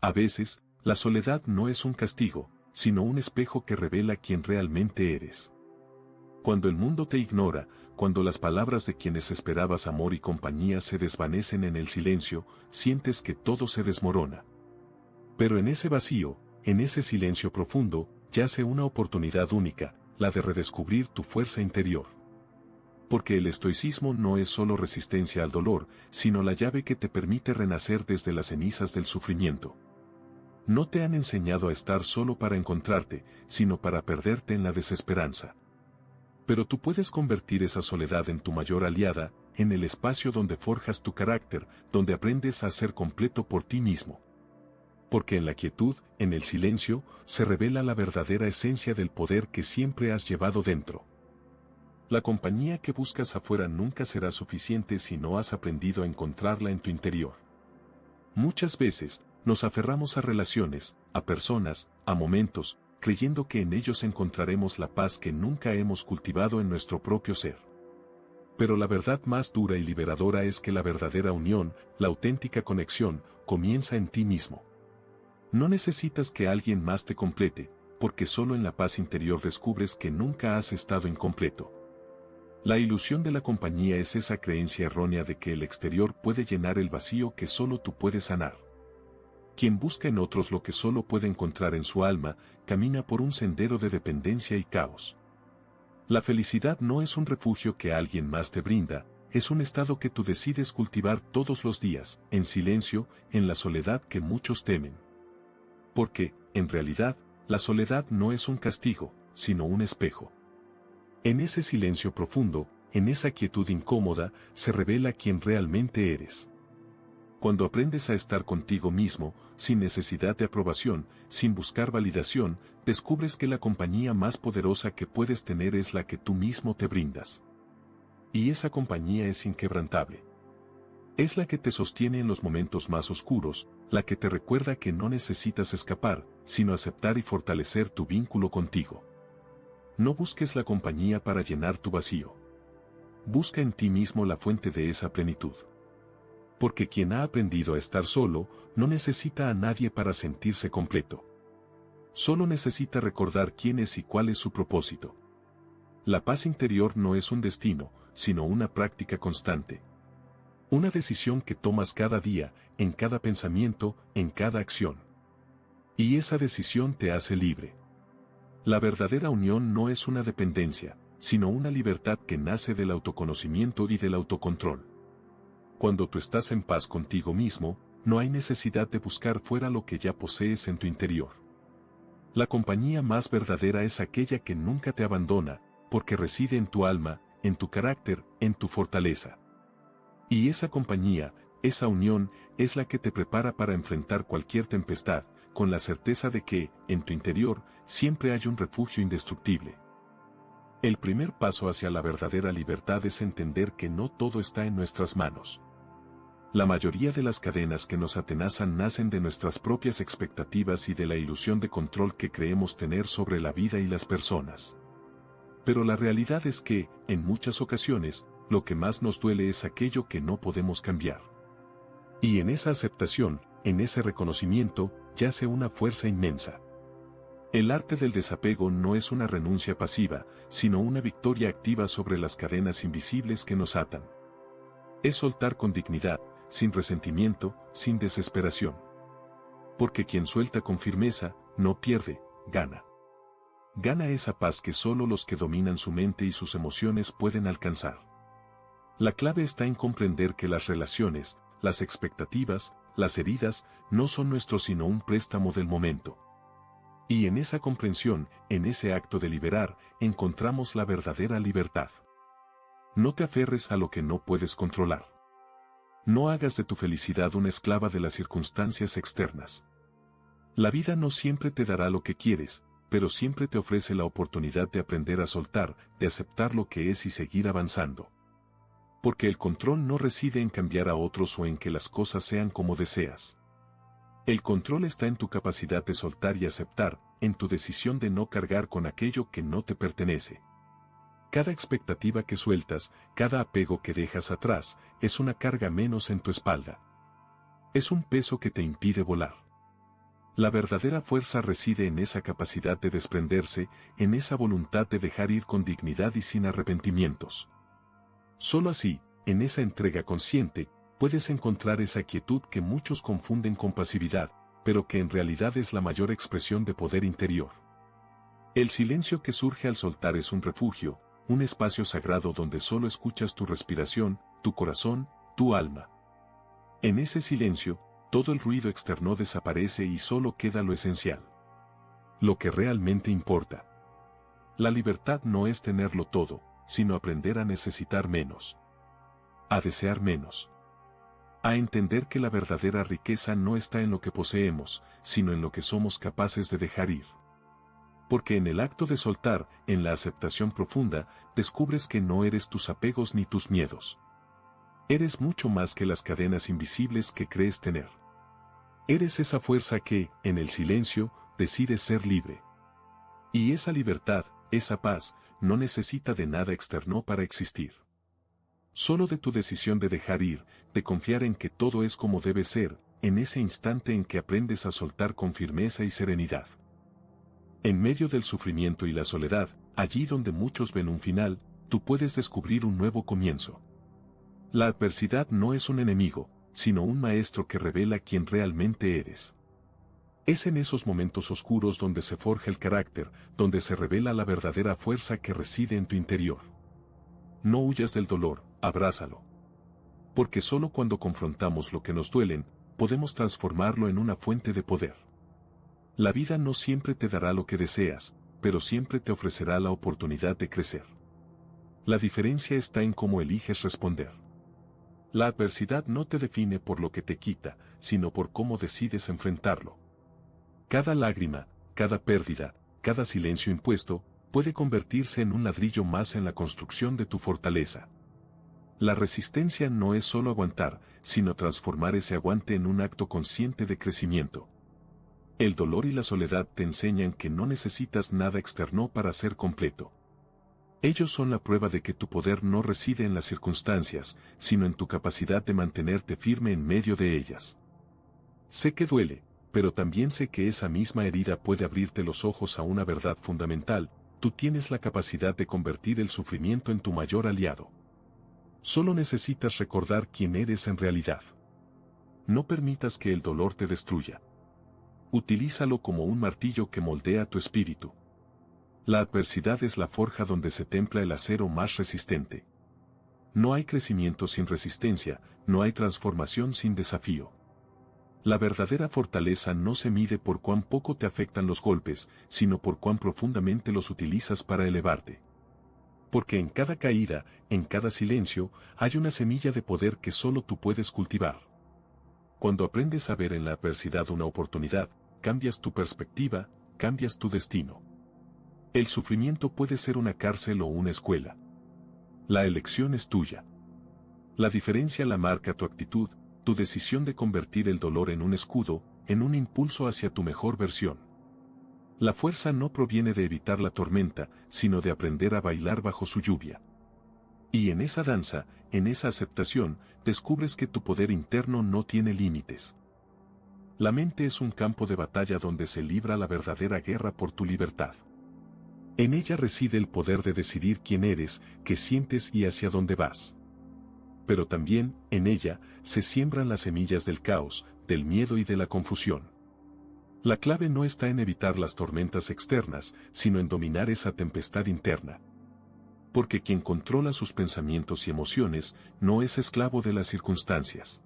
A veces, la soledad no es un castigo, sino un espejo que revela quién realmente eres. Cuando el mundo te ignora, cuando las palabras de quienes esperabas amor y compañía se desvanecen en el silencio, sientes que todo se desmorona. Pero en ese vacío, en ese silencio profundo, yace una oportunidad única, la de redescubrir tu fuerza interior. Porque el estoicismo no es solo resistencia al dolor, sino la llave que te permite renacer desde las cenizas del sufrimiento. No te han enseñado a estar solo para encontrarte, sino para perderte en la desesperanza. Pero tú puedes convertir esa soledad en tu mayor aliada, en el espacio donde forjas tu carácter, donde aprendes a ser completo por ti mismo. Porque en la quietud, en el silencio, se revela la verdadera esencia del poder que siempre has llevado dentro. La compañía que buscas afuera nunca será suficiente si no has aprendido a encontrarla en tu interior. Muchas veces, nos aferramos a relaciones, a personas, a momentos, creyendo que en ellos encontraremos la paz que nunca hemos cultivado en nuestro propio ser. Pero la verdad más dura y liberadora es que la verdadera unión, la auténtica conexión, comienza en ti mismo. No necesitas que alguien más te complete, porque solo en la paz interior descubres que nunca has estado incompleto. La ilusión de la compañía es esa creencia errónea de que el exterior puede llenar el vacío que solo tú puedes sanar. Quien busca en otros lo que solo puede encontrar en su alma, camina por un sendero de dependencia y caos. La felicidad no es un refugio que alguien más te brinda, es un estado que tú decides cultivar todos los días, en silencio, en la soledad que muchos temen. Porque, en realidad, la soledad no es un castigo, sino un espejo. En ese silencio profundo, en esa quietud incómoda, se revela quién realmente eres. Cuando aprendes a estar contigo mismo, sin necesidad de aprobación, sin buscar validación, descubres que la compañía más poderosa que puedes tener es la que tú mismo te brindas. Y esa compañía es inquebrantable. Es la que te sostiene en los momentos más oscuros, la que te recuerda que no necesitas escapar, sino aceptar y fortalecer tu vínculo contigo. No busques la compañía para llenar tu vacío. Busca en ti mismo la fuente de esa plenitud. Porque quien ha aprendido a estar solo, no necesita a nadie para sentirse completo. Solo necesita recordar quién es y cuál es su propósito. La paz interior no es un destino, sino una práctica constante. Una decisión que tomas cada día, en cada pensamiento, en cada acción. Y esa decisión te hace libre. La verdadera unión no es una dependencia, sino una libertad que nace del autoconocimiento y del autocontrol. Cuando tú estás en paz contigo mismo, no hay necesidad de buscar fuera lo que ya posees en tu interior. La compañía más verdadera es aquella que nunca te abandona, porque reside en tu alma, en tu carácter, en tu fortaleza. Y esa compañía, esa unión, es la que te prepara para enfrentar cualquier tempestad, con la certeza de que, en tu interior, siempre hay un refugio indestructible. El primer paso hacia la verdadera libertad es entender que no todo está en nuestras manos. La mayoría de las cadenas que nos atenazan nacen de nuestras propias expectativas y de la ilusión de control que creemos tener sobre la vida y las personas. Pero la realidad es que, en muchas ocasiones, lo que más nos duele es aquello que no podemos cambiar. Y en esa aceptación, en ese reconocimiento, yace una fuerza inmensa. El arte del desapego no es una renuncia pasiva, sino una victoria activa sobre las cadenas invisibles que nos atan. Es soltar con dignidad, sin resentimiento, sin desesperación. Porque quien suelta con firmeza, no pierde, gana. Gana esa paz que solo los que dominan su mente y sus emociones pueden alcanzar. La clave está en comprender que las relaciones, las expectativas, las heridas, no son nuestros sino un préstamo del momento. Y en esa comprensión, en ese acto de liberar, encontramos la verdadera libertad. No te aferres a lo que no puedes controlar. No hagas de tu felicidad una esclava de las circunstancias externas. La vida no siempre te dará lo que quieres, pero siempre te ofrece la oportunidad de aprender a soltar, de aceptar lo que es y seguir avanzando. Porque el control no reside en cambiar a otros o en que las cosas sean como deseas. El control está en tu capacidad de soltar y aceptar, en tu decisión de no cargar con aquello que no te pertenece. Cada expectativa que sueltas, cada apego que dejas atrás, es una carga menos en tu espalda. Es un peso que te impide volar. La verdadera fuerza reside en esa capacidad de desprenderse, en esa voluntad de dejar ir con dignidad y sin arrepentimientos. Solo así, en esa entrega consciente, puedes encontrar esa quietud que muchos confunden con pasividad, pero que en realidad es la mayor expresión de poder interior. El silencio que surge al soltar es un refugio, un espacio sagrado donde solo escuchas tu respiración, tu corazón, tu alma. En ese silencio, todo el ruido externo desaparece y solo queda lo esencial. Lo que realmente importa. La libertad no es tenerlo todo, sino aprender a necesitar menos. A desear menos. A entender que la verdadera riqueza no está en lo que poseemos, sino en lo que somos capaces de dejar ir. Porque en el acto de soltar, en la aceptación profunda, descubres que no eres tus apegos ni tus miedos. Eres mucho más que las cadenas invisibles que crees tener. Eres esa fuerza que, en el silencio, decide ser libre. Y esa libertad, esa paz, no necesita de nada externo para existir. Solo de tu decisión de dejar ir, de confiar en que todo es como debe ser, en ese instante en que aprendes a soltar con firmeza y serenidad. En medio del sufrimiento y la soledad, allí donde muchos ven un final, tú puedes descubrir un nuevo comienzo. La adversidad no es un enemigo, sino un maestro que revela quién realmente eres. Es en esos momentos oscuros donde se forja el carácter, donde se revela la verdadera fuerza que reside en tu interior. No huyas del dolor, abrázalo. Porque solo cuando confrontamos lo que nos duelen, podemos transformarlo en una fuente de poder. La vida no siempre te dará lo que deseas, pero siempre te ofrecerá la oportunidad de crecer. La diferencia está en cómo eliges responder. La adversidad no te define por lo que te quita, sino por cómo decides enfrentarlo. Cada lágrima, cada pérdida, cada silencio impuesto, puede convertirse en un ladrillo más en la construcción de tu fortaleza. La resistencia no es solo aguantar, sino transformar ese aguante en un acto consciente de crecimiento. El dolor y la soledad te enseñan que no necesitas nada externo para ser completo. Ellos son la prueba de que tu poder no reside en las circunstancias, sino en tu capacidad de mantenerte firme en medio de ellas. Sé que duele, pero también sé que esa misma herida puede abrirte los ojos a una verdad fundamental: tú tienes la capacidad de convertir el sufrimiento en tu mayor aliado. Solo necesitas recordar quién eres en realidad. No permitas que el dolor te destruya. Utilízalo como un martillo que moldea tu espíritu. La adversidad es la forja donde se templa el acero más resistente. No hay crecimiento sin resistencia, no hay transformación sin desafío. La verdadera fortaleza no se mide por cuán poco te afectan los golpes, sino por cuán profundamente los utilizas para elevarte. Porque en cada caída, en cada silencio, hay una semilla de poder que solo tú puedes cultivar. Cuando aprendes a ver en la adversidad una oportunidad, cambias tu perspectiva, cambias tu destino. El sufrimiento puede ser una cárcel o una escuela. La elección es tuya. La diferencia la marca tu actitud, tu decisión de convertir el dolor en un escudo, en un impulso hacia tu mejor versión. La fuerza no proviene de evitar la tormenta, sino de aprender a bailar bajo su lluvia. Y en esa danza, en esa aceptación, descubres que tu poder interno no tiene límites. La mente es un campo de batalla donde se libra la verdadera guerra por tu libertad. En ella reside el poder de decidir quién eres, qué sientes y hacia dónde vas. Pero también, en ella, se siembran las semillas del caos, del miedo y de la confusión. La clave no está en evitar las tormentas externas, sino en dominar esa tempestad interna. Porque quien controla sus pensamientos y emociones, no es esclavo de las circunstancias.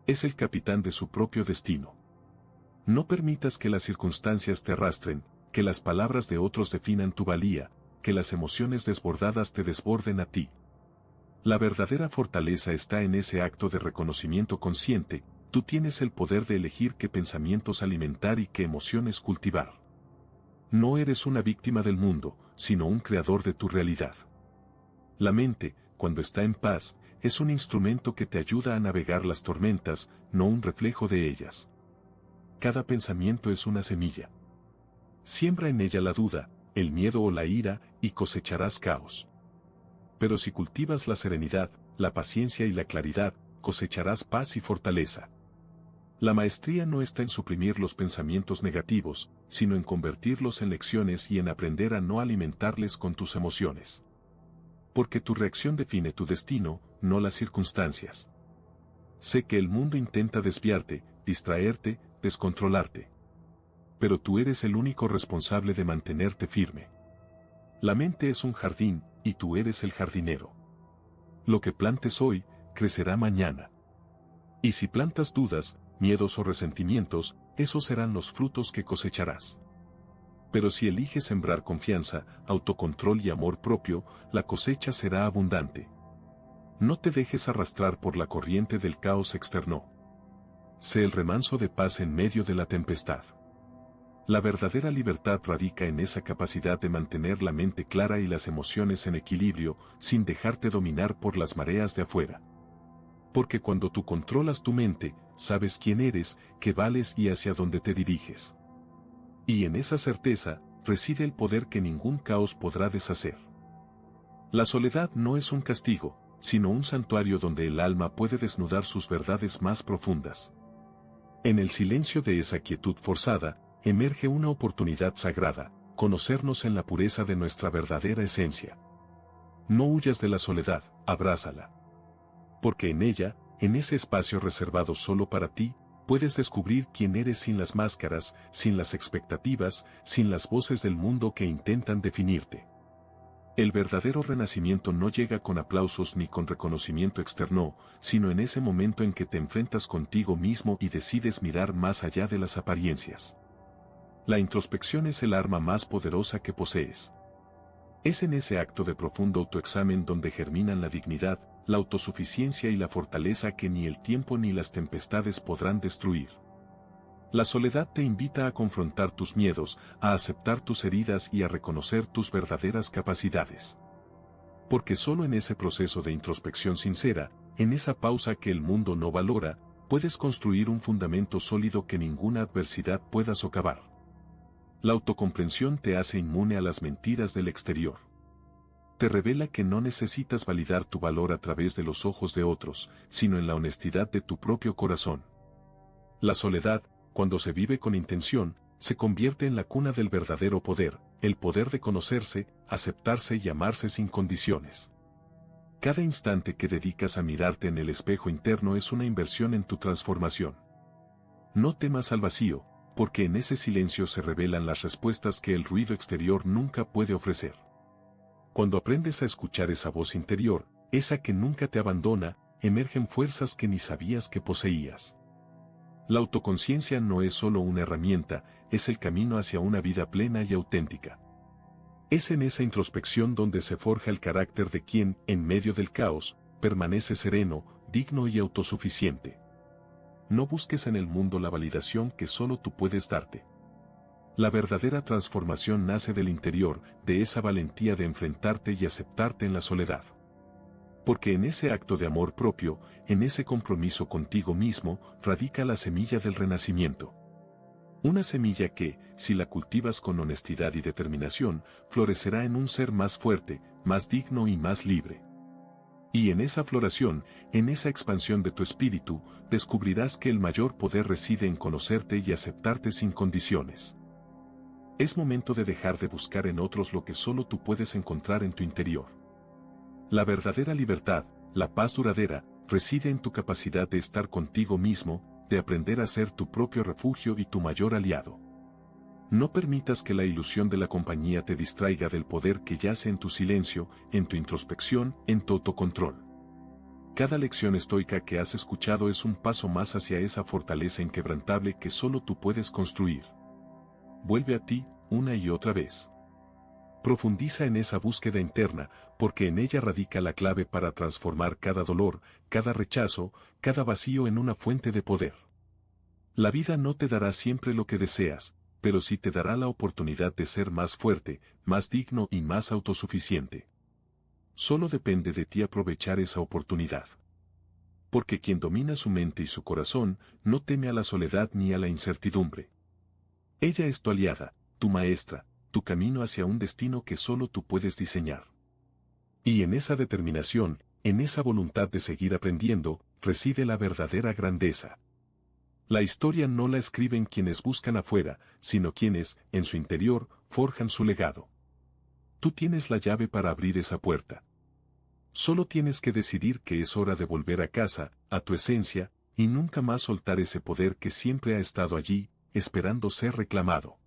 Es el capitán de su propio destino. No permitas que las circunstancias te arrastren, que las palabras de otros definan tu valía, que las emociones desbordadas te desborden a ti. La verdadera fortaleza está en ese acto de reconocimiento consciente: tú tienes el poder de elegir qué pensamientos alimentar y qué emociones cultivar. No eres una víctima del mundo, sino un creador de tu realidad. La mente, cuando está en paz, es un instrumento que te ayuda a navegar las tormentas, no un reflejo de ellas. Cada pensamiento es una semilla. Siembra en ella la duda, el miedo o la ira, y cosecharás caos. Pero si cultivas la serenidad, la paciencia y la claridad, cosecharás paz y fortaleza. La maestría no está en suprimir los pensamientos negativos, sino en convertirlos en lecciones y en aprender a no alimentarles con tus emociones. Porque tu reacción define tu destino, no las circunstancias. Sé que el mundo intenta desviarte, distraerte, descontrolarte. Pero tú eres el único responsable de mantenerte firme. La mente es un jardín, y tú eres el jardinero. Lo que plantes hoy, crecerá mañana. Y si plantas dudas, miedos o resentimientos, esos serán los frutos que cosecharás. Pero si eliges sembrar confianza, autocontrol y amor propio, la cosecha será abundante. No te dejes arrastrar por la corriente del caos externo. Sé el remanso de paz en medio de la tempestad. La verdadera libertad radica en esa capacidad de mantener la mente clara y las emociones en equilibrio, sin dejarte dominar por las mareas de afuera. Porque cuando tú controlas tu mente, sabes quién eres, qué vales y hacia dónde te diriges. Y en esa certeza, reside el poder que ningún caos podrá deshacer. La soledad no es un castigo, sino un santuario donde el alma puede desnudar sus verdades más profundas. En el silencio de esa quietud forzada, emerge una oportunidad sagrada, conocernos en la pureza de nuestra verdadera esencia. No huyas de la soledad, abrázala. Porque en ella, en ese espacio reservado solo para ti, puedes descubrir quién eres sin las máscaras, sin las expectativas, sin las voces del mundo que intentan definirte. El verdadero renacimiento no llega con aplausos ni con reconocimiento externo, sino en ese momento en que te enfrentas contigo mismo y decides mirar más allá de las apariencias. La introspección es el arma más poderosa que posees. Es en ese acto de profundo autoexamen donde germinan la dignidad, la autosuficiencia y la fortaleza que ni el tiempo ni las tempestades podrán destruir. La soledad te invita a confrontar tus miedos, a aceptar tus heridas y a reconocer tus verdaderas capacidades. Porque solo en ese proceso de introspección sincera, en esa pausa que el mundo no valora, puedes construir un fundamento sólido que ninguna adversidad pueda socavar. La autocomprensión te hace inmune a las mentiras del exterior. Te revela que no necesitas validar tu valor a través de los ojos de otros, sino en la honestidad de tu propio corazón. La soledad, cuando se vive con intención, se convierte en la cuna del verdadero poder, el poder de conocerse, aceptarse y amarse sin condiciones. Cada instante que dedicas a mirarte en el espejo interno es una inversión en tu transformación. No temas al vacío, porque en ese silencio se revelan las respuestas que el ruido exterior nunca puede ofrecer. Cuando aprendes a escuchar esa voz interior, esa que nunca te abandona, emergen fuerzas que ni sabías que poseías. La autoconciencia no es solo una herramienta, es el camino hacia una vida plena y auténtica. Es en esa introspección donde se forja el carácter de quien, en medio del caos, permanece sereno, digno y autosuficiente. No busques en el mundo la validación que solo tú puedes darte. La verdadera transformación nace del interior, de esa valentía de enfrentarte y aceptarte en la soledad. Porque en ese acto de amor propio, en ese compromiso contigo mismo, radica la semilla del renacimiento. Una semilla que, si la cultivas con honestidad y determinación, florecerá en un ser más fuerte, más digno y más libre. Y en esa floración, en esa expansión de tu espíritu, descubrirás que el mayor poder reside en conocerte y aceptarte sin condiciones. Es momento de dejar de buscar en otros lo que solo tú puedes encontrar en tu interior. La verdadera libertad, la paz duradera, reside en tu capacidad de estar contigo mismo, de aprender a ser tu propio refugio y tu mayor aliado. No permitas que la ilusión de la compañía te distraiga del poder que yace en tu silencio, en tu introspección, en tu autocontrol. Cada lección estoica que has escuchado es un paso más hacia esa fortaleza inquebrantable que solo tú puedes construir. Vuelve a ti, una y otra vez. Profundiza en esa búsqueda interna, porque en ella radica la clave para transformar cada dolor, cada rechazo, cada vacío en una fuente de poder. La vida no te dará siempre lo que deseas, pero sí te dará la oportunidad de ser más fuerte, más digno y más autosuficiente. Solo depende de ti aprovechar esa oportunidad. Porque quien domina su mente y su corazón, no teme a la soledad ni a la incertidumbre. Ella es tu aliada, tu maestra, tu camino hacia un destino que solo tú puedes diseñar. Y en esa determinación, en esa voluntad de seguir aprendiendo, reside la verdadera grandeza. La historia no la escriben quienes buscan afuera, sino quienes, en su interior, forjan su legado. Tú tienes la llave para abrir esa puerta. Solo tienes que decidir que es hora de volver a casa, a tu esencia, y nunca más soltar ese poder que siempre ha estado allí, esperando ser reclamado.